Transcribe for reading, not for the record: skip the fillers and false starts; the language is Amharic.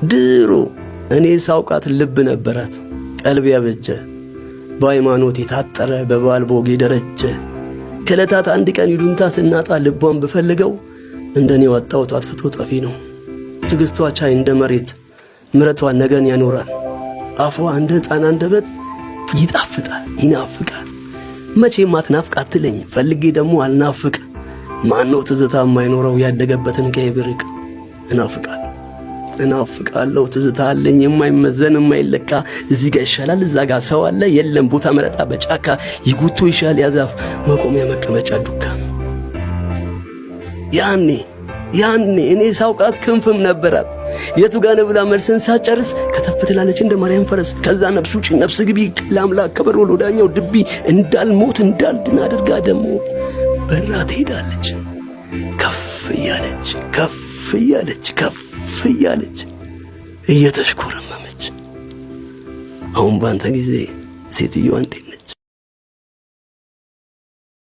ድሮ እኔ ሳውቃት ልብ ነበራት፣ ቀልብ ያበጀ፣ በሃይማኖት የታጠረ፣ በባል ቦግ የደረጀ። ከዕለታት አንድ ቀን ይሉንታ ስናጣ ልቧን ብፈልገው እንደኔ ወጣውት አጥፍቶ ጠፊ ነው። ትዕግስቷ ቻይ እንደ መሬት፣ ምረቷ ነገን ያኖራል። አፏ እንደ ሕፃን አንደበት ይጣፍጣል ይናፍቃል። መቼም አትናፍቅ አትለኝ ፈልጌ ደግሞ አልናፍቅ። ማነው ትዝታ የማይኖረው ያደገበትን ከይብርቅ? እናፍቃለሁ ትዝታ አለኝ የማይመዘን የማይለካ። እዚህ ጋር ይሻላል እዛ ጋር ሰው አለ የለም ቦታ መረጣ በጫካ። ይጉቶ ይሻል ያዛፍ መቆሚያ መቀመጫ ዱካ። ያኔ እኔ ሳውቃት ክንፍም ነበራት። የቱ ጋር ነው ብላ መልስን ሳጨርስ ከተፍ ትላለች እንደ ማርያም ፈረስ። ከዛ ነፍስ ውጪ ነፍስ ግቢ ለአምላክ ከበሮ ለዳኛው ድቢ። እንዳልሞት እንዳልድን አድርጋ ደግሞ በራ ትሄዳለች። ከፍ እያለች እየተሽኮረመመች። አሁን ባንተ ጊዜ ሴትዮዋ እንዴ